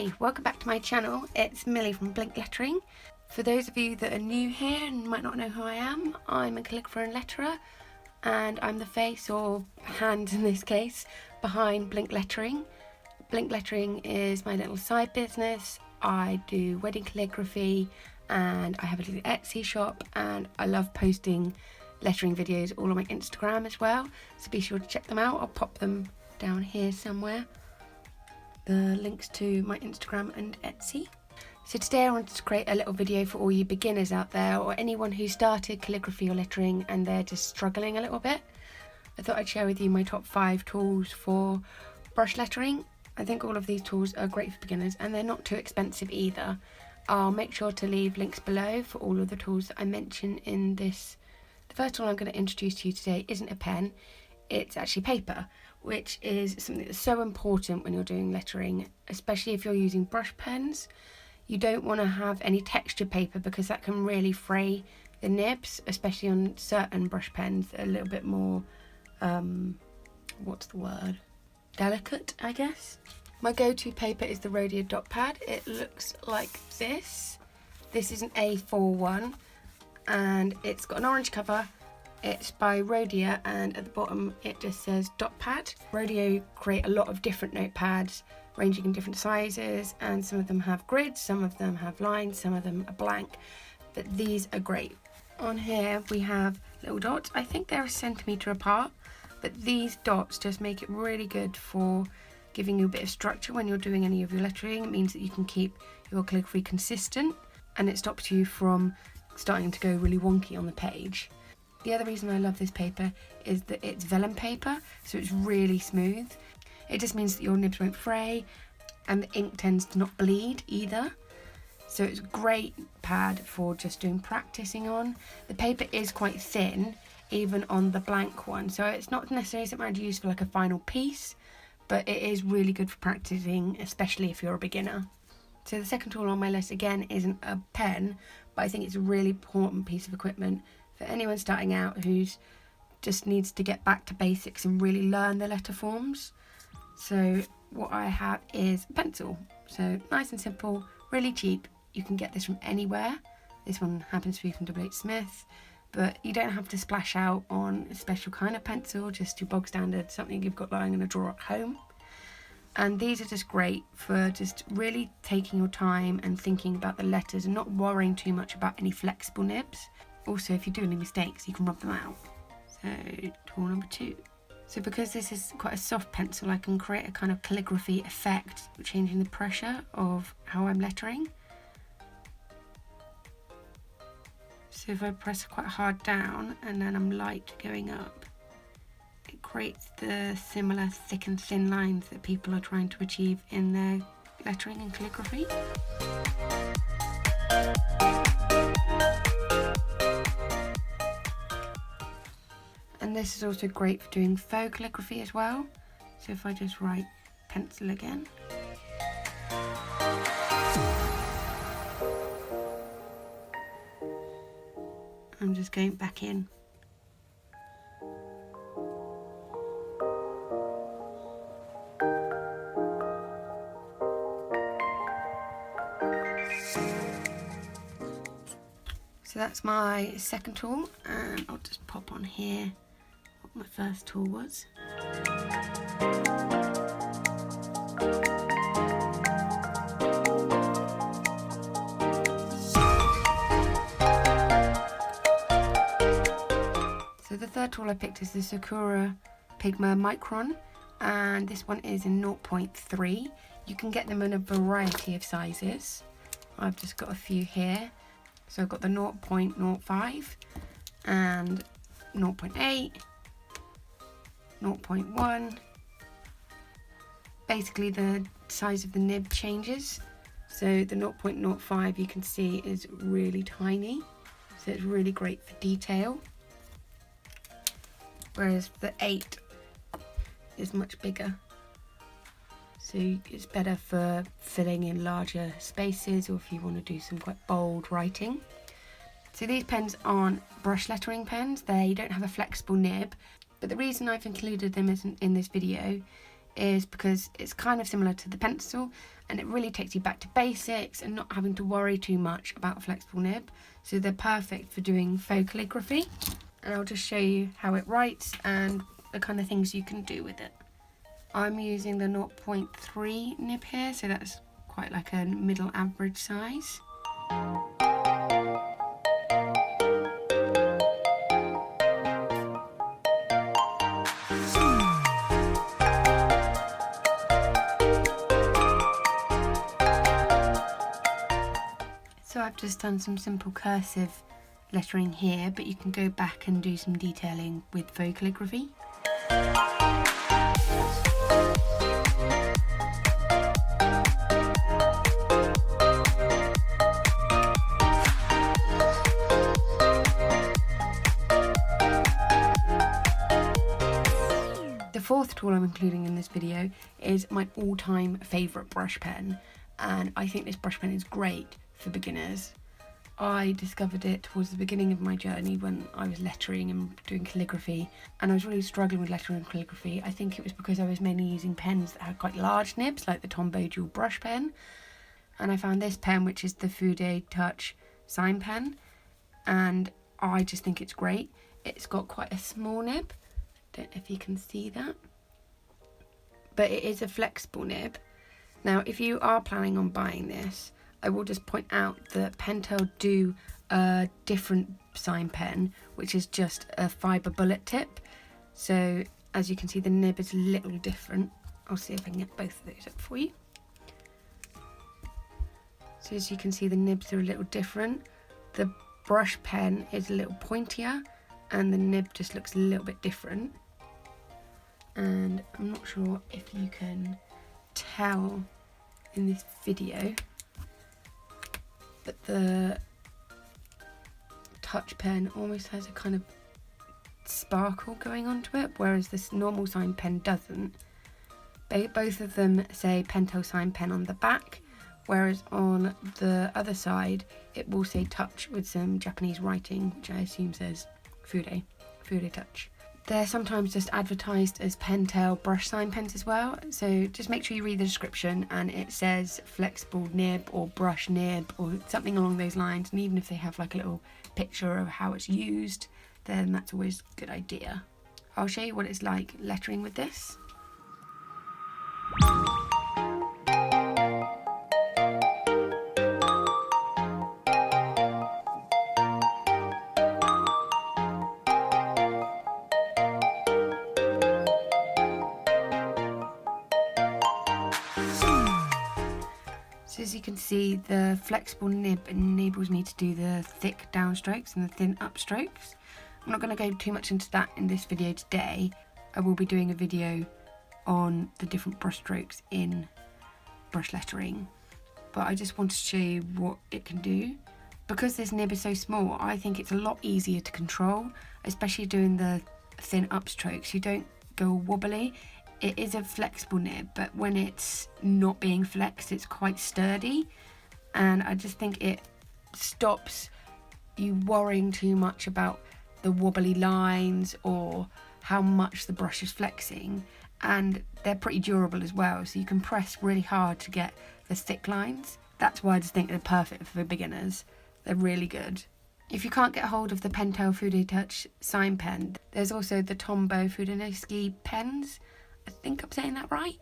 Hi, welcome back to my channel. It's Millie from Blink Lettering. For those of you that are new here and might not know who I am, I'm a calligrapher and letterer, and I'm the face, or hand in this case, behind Blink Lettering. Blink Lettering is my little side business. I do wedding calligraphy and I have a little Etsy shop, and I love posting lettering videos all on my Instagram as well, so be sure to check them out. I'll pop them down here somewhere, the links to my Instagram and Etsy. So today I wanted to create a little video for all you beginners out there, or anyone who started calligraphy or lettering and they're just struggling a little bit. I thought I'd share with you my top 5 tools for brush lettering. I think all of these tools are great for beginners and they're not too expensive either. I'll make sure to leave links below for all of the tools that I mention in this. The first tool I'm going to introduce to you today isn't a pen, it's actually paper, which is something that's so important when you're doing lettering, especially if you're using brush pens. You don't want to have any textured paper because that can really fray the nibs, especially on certain brush pens that are a little bit more, delicate, I guess. My go-to paper is the Rhodia dot pad. It looks like this. This is an A4 one and it's got an orange cover. It's by Rhodia, and at the bottom it just says dot pad. Rhodia create a lot of different notepads ranging in different sizes, and some of them have grids, some of them have lines, some of them are blank, but these are great. On here we have little dots. I think they're a centimetre apart, but these dots just make it really good for giving you a bit of structure when you're doing any of your lettering. It means that you can keep your calligraphy consistent and it stops you from starting to go really wonky on the page. The other reason I love this paper is that it's vellum paper, so it's really smooth. It just means that your nibs won't fray and the ink tends to not bleed either. So it's a great pad for just doing practicing on. The paper is quite thin, even on the blank one, so it's not necessarily something I'd use for like a final piece, but it is really good for practicing, especially if you're a beginner. So the second tool on my list again isn't a pen, but I think it's a really important piece of equipment for anyone starting out who's just needs to get back to basics and really learn the letter forms. So what I have is a pencil. So nice and simple, really cheap. You can get this from anywhere. This one happens to be from W.H. Smith, but you don't have to splash out on a special kind of pencil, just your bog standard, something you've got lying in a drawer at home. And these are just great for just really taking your time and thinking about the letters and not worrying too much about any flexible nibs. Also, if you do any mistakes, you can rub them out. So, tool number 2. So because this is quite a soft pencil, I can create a kind of calligraphy effect, changing the pressure of how I'm lettering. So if I press quite hard down and then I'm light going up, it creates the similar thick and thin lines that people are trying to achieve in their lettering and calligraphy. And this is also great for doing faux calligraphy as well. So if I just write pencil again. I'm just going back in. So that's my second tool, and I'll just pop on here what my first tool was. So the third tool I picked is the Sakura Pigma Micron, and this one is in 0.3. You can get them in a variety of sizes. I've just got a few here. So I've got the 0.05 and 0.8, 0.1. Basically the size of the nib changes. So the 0.05 you can see is really tiny, so it's really great for detail. Whereas the 8 is much bigger. So it's better for filling in larger spaces, or if you want to do some quite bold writing. So these pens aren't brush lettering pens, they don't have a flexible nib, but the reason I've included them in this video is because it's kind of similar to the pencil, and it really takes you back to basics and not having to worry too much about a flexible nib. So they're perfect for doing faux calligraphy. And I'll just show you how it writes and the kind of things you can do with it. I'm using the 0.3 nib here, so that's quite like a middle average size. So I've just done some simple cursive lettering here, but you can go back and do some detailing with faux calligraphy. The fourth tool I'm including in this video is my all-time favourite brush pen, and I think this brush pen is great for beginners. I discovered it towards the beginning of my journey when I was lettering and doing calligraphy, and I was really struggling with lettering and calligraphy. I think it was because I was mainly using pens that had quite large nibs, like the Tombow dual brush pen, and I found this pen, which is the Faux Touch sign pen, and I just think it's great. It's got quite a small nib, don't know if you can see that, but it is a flexible nib. Now if you are planning on buying this, I will just point out that Pentel do a different sign pen, which is just a fibre bullet tip. So as you can see, the nib is a little different. I'll see if I can get both of those up for you. So as you can see, the nibs are a little different. The brush pen is a little pointier and the nib just looks a little bit different. And I'm not sure if you can tell in this video, but the touch pen almost has a kind of sparkle going onto it, whereas this normal sign pen doesn't. Both of them say Pentel sign pen on the back, whereas on the other side it will say touch with some Japanese writing, which I assume says Faux Touch. They're sometimes just advertised as Pentel brush sign pens as well, so just make sure you read the description and it says flexible nib or brush nib or something along those lines, and even if they have like a little picture of how it's used, then that's always a good idea. I'll show you what it's like lettering with this. So as you can see, the flexible nib enables me to do the thick downstrokes and the thin upstrokes. I'm not going to go too much into that in this video today. I will be doing a video on the different brush strokes in brush lettering, but I just want to show you what it can do. Because this nib is so small, I think it's a lot easier to control, especially doing the thin upstrokes. You don't go wobbly. It is a flexible nib, but when it's not being flexed, it's quite sturdy, and I just think it stops you worrying too much about the wobbly lines or how much the brush is flexing, and they're pretty durable as well, so you can press really hard to get the thick lines. That's why I just think they're perfect for beginners. They're really good. If you can't get hold of the Pentel Faux Touch sign pen, there's also the Tombow Fudenoski pens. I think I'm saying that right.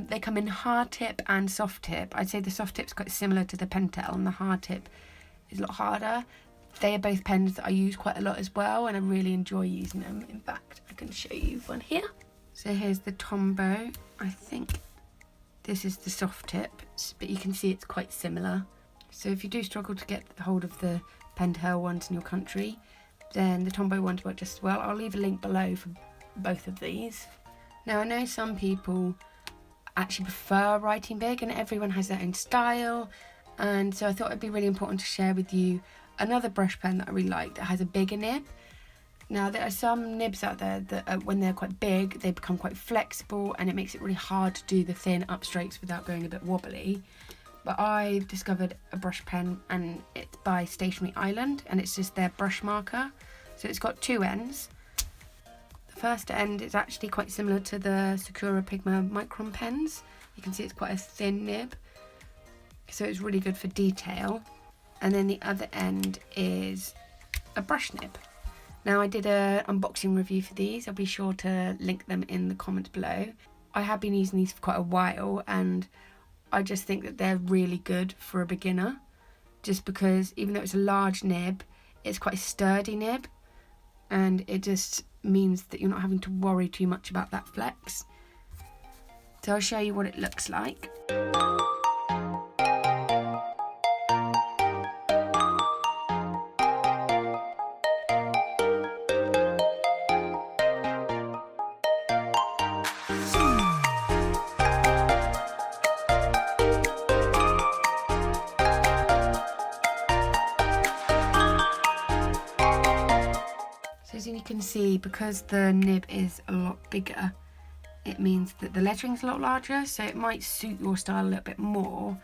They come in hard tip and soft tip. I'd say the soft tip's quite similar to the Pentel, and the hard tip is a lot harder. They are both pens that I use quite a lot as well, and I really enjoy using them. In fact, I can show you one here. So here's the Tombow. I think this is the soft tip, but you can see it's quite similar. So if you do struggle to get hold of the Pentel ones in your country, then the Tombow ones work just as well. I'll leave a link below for both of these. Now I know some people actually prefer writing big, and everyone has their own style, and so I thought it'd be really important to share with you another brush pen that I really like that has a bigger nib. Now there are some nibs out there that when they're quite big, they become quite flexible and it makes it really hard to do the thin upstrokes without going a bit wobbly. But I've discovered a brush pen, and it's by Stationery Island, and it's just their brush marker. So it's got two ends. The first end is actually quite similar to the Sakura Pigma Micron pens. You can see it's quite a thin nib, so it's really good for detail. And then the other end is a brush nib. Now I did an unboxing review for these. I'll be sure to link them in the comments below. I have been using these for quite a while, and I just think that they're really good for a beginner, just because even though it's a large nib, it's quite a sturdy nib, and it just means that you're not having to worry too much about that flex. So I'll show you what it looks like. So as you can see, because the nib is a lot bigger, it means that the lettering's a lot larger, so it might suit your style a little bit more.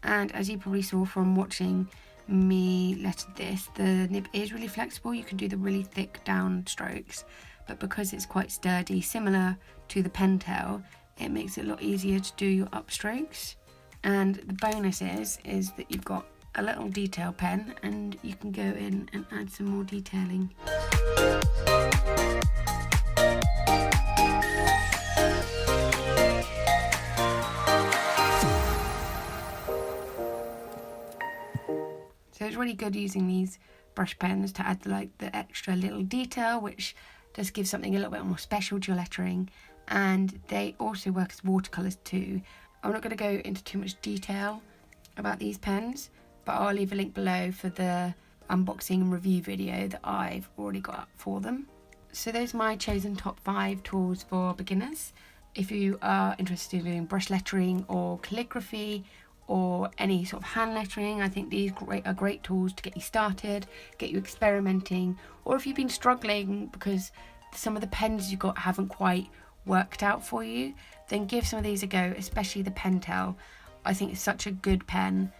And as you probably saw from watching me letter this, the nib is really flexible. You can do the really thick down strokes, but because it's quite sturdy, similar to the Pentel, it makes it a lot easier to do your upstrokes. And the bonus is that you've got a little detail pen, and you can go in and add some more detailing. So it's really good using these brush pens to add the extra little detail, which does give something a little bit more special to your lettering. And they also work as watercolours too. I'm not going to go into too much detail about these pens, but I'll leave a link below for the unboxing and review video that I've already got up for them. So those are my chosen top 5 tools for beginners. If you are interested in brush lettering or calligraphy or any sort of hand lettering, I think these are great tools to get you started, get you experimenting. Or if you've been struggling because some of the pens you've got haven't quite worked out for you, then give some of these a go, especially the Pentel. I think it's such a good pen,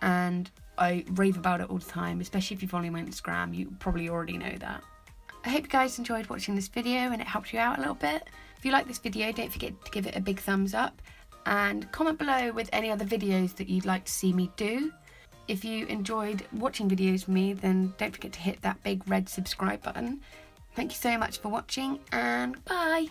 and I rave about it all the time, especially if you follow me on Instagram. You probably already know that. I hope you guys enjoyed watching this video and it helped you out a little bit. If you like this video, don't forget to give it a big thumbs up and comment below with any other videos that you'd like to see me do. If you enjoyed watching videos from me, then don't forget to hit that big red subscribe button. Thank you so much for watching, and bye!